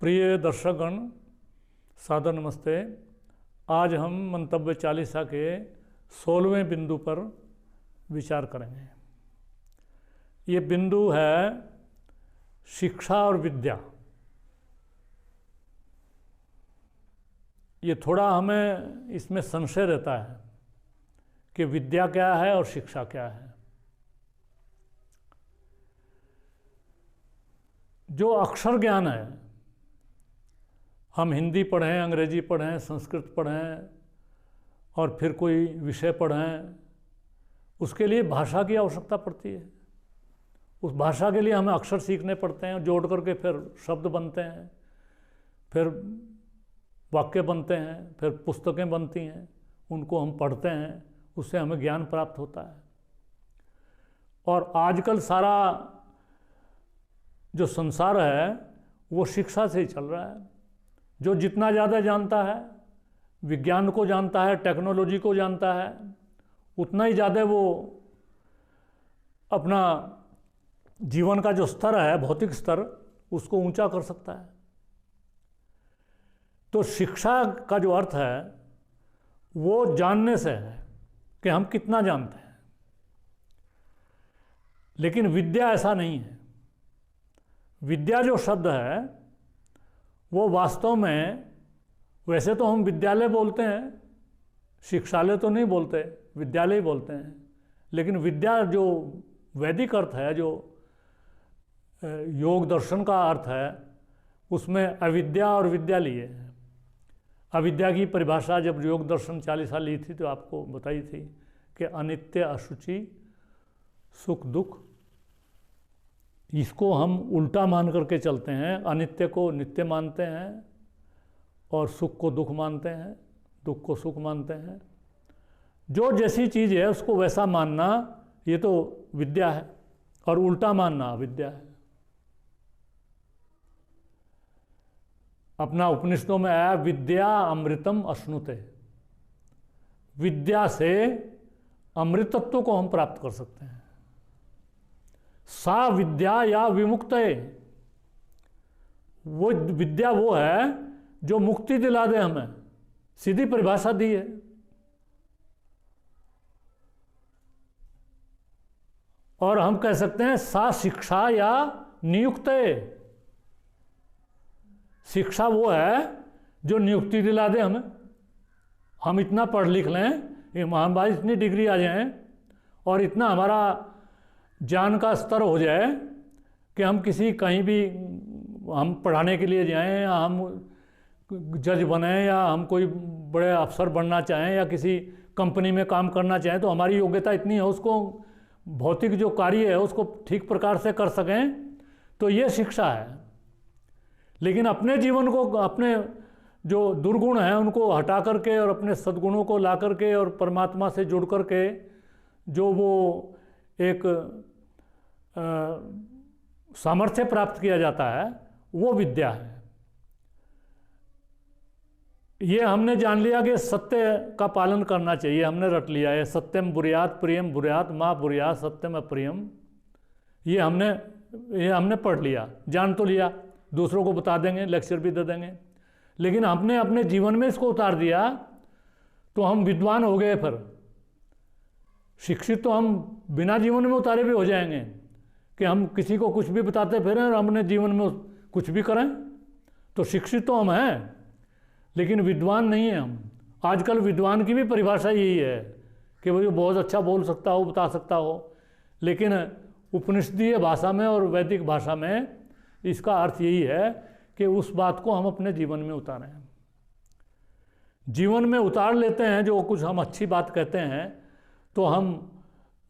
प्रिय दर्शकगण, सादर नमस्ते। आज हम मंतव्य चालीसा के 16वें बिंदु पर विचार करेंगे। ये बिंदु है शिक्षा और विद्या। ये थोड़ा हमें इसमें संशय रहता है कि विद्या क्या है और शिक्षा क्या है। जो अक्षर ज्ञान है, हम हिंदी पढ़ें, अंग्रेजी पढ़ें, संस्कृत पढ़ें और फिर कोई विषय पढ़ें, उसके लिए भाषा की आवश्यकता पड़ती है। उस भाषा के लिए हमें अक्षर सीखने पड़ते हैं, जोड़ करके फिर शब्द बनते हैं, फिर वाक्य बनते हैं, फिर पुस्तकें बनती हैं, उनको हम पढ़ते हैं, उससे हमें ज्ञान प्राप्त होता है। और आजकल सारा जो संसार है वो शिक्षा से ही चल रहा है। जो जितना ज़्यादा जानता है, विज्ञान को जानता है, टेक्नोलॉजी को जानता है, उतना ही ज़्यादा वो अपना जीवन का जो स्तर है, भौतिक स्तर, उसको ऊंचा कर सकता है। तो शिक्षा का जो अर्थ है वो जानने से है कि हम कितना जानते हैं। लेकिन विद्या ऐसा नहीं है। विद्या जो शब्द है वो वास्तव में, वैसे तो हम विद्यालय बोलते हैं, शिक्षालय तो नहीं बोलते, विद्यालय ही बोलते हैं। लेकिन विद्या जो वैदिक अर्थ है, जो योग दर्शन का अर्थ है, उसमें अविद्या और विद्या लिए हैं। अविद्या की परिभाषा जब योग दर्शन चालीसा ली थी तो आपको बताई थी कि अनित्य, अशुचि, सुख दुख, इसको हम उल्टा मान करके चलते हैं। अनित्य को नित्य मानते हैं और सुख को दुख मानते हैं, दुख को सुख मानते हैं। जो जैसी चीज़ है उसको वैसा मानना, ये तो विद्या है, और उल्टा मानना अविद्या है। अपना उपनिषदों में आया, विद्या अमृतम अश्नुते। विद्या से अमृतत्व को हम प्राप्त कर सकते हैं। सा विद्या या विमुक्त है, वो विद्या वो है जो मुक्ति दिला दे हमें। सीधी परिभाषा दी है। और हम कह सकते हैं सा शिक्षा या नियुक्त है। शिक्षा वो है जो नियुक्ति दिला दे हमें। हम इतना पढ़ लिख लें, हमारी इतनी डिग्री आ जाए और इतना हमारा ज्ञान का स्तर हो जाए कि हम किसी कहीं भी हम पढ़ाने के लिए जाएं, या हम जज बने, या हम कोई बड़े अफसर बनना चाहें, या किसी कंपनी में काम करना चाहें, तो हमारी योग्यता इतनी है, उसको भौतिक जो कार्य है उसको ठीक प्रकार से कर सकें, तो ये शिक्षा है। लेकिन अपने जीवन को, अपने जो दुर्गुण हैं उनको हटा करके और अपने सद्गुणों को ला करके और परमात्मा से जुड़ करके जो वो एक सामर्थ्य प्राप्त किया जाता है, वो विद्या है। ये हमने जान लिया कि सत्य का पालन करना चाहिए, हमने रट लिया है। सत्यम बुर्यात प्रियम बुर्यात माँ बुर्यात सत्यम अप्रियम। ये हमने पढ़ लिया, जान तो लिया, दूसरों को बता देंगे, लेक्चर भी दे देंगे। लेकिन हमने अपने जीवन में इसको उतार दिया तो हम विद्वान हो गए। फिर शिक्षित तो हम बिना जीवन में उतारे भी हो जाएंगे कि हम किसी को कुछ भी बताते फिरें और अपने जीवन में कुछ भी करें। तो शिक्षित तो हम हैं, लेकिन विद्वान नहीं है हम। आजकल विद्वान की भी परिभाषा यही है कि वो बहुत अच्छा बोल सकता हो, बता सकता हो, लेकिन उपनिषदीय भाषा में और वैदिक भाषा में इसका अर्थ यही है कि उस बात को हम अपने जीवन में उतारें। जीवन में उतार लेते हैं जो कुछ हम अच्छी बात कहते हैं, तो हम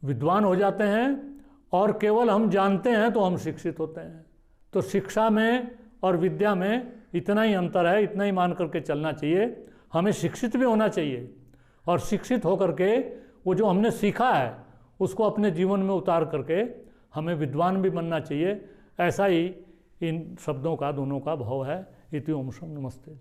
विद्वान हो जाते हैं, और केवल हम जानते हैं तो हम शिक्षित होते हैं। तो शिक्षा में और विद्या में इतना ही अंतर है, इतना ही मान करके चलना चाहिए। हमें शिक्षित भी होना चाहिए, और शिक्षित होकर के वो जो हमने सीखा है उसको अपने जीवन में उतार करके हमें विद्वान भी बनना चाहिए। ऐसा ही इन शब्दों का, दोनों का भाव है। इति ओम शम नमस्ते जी।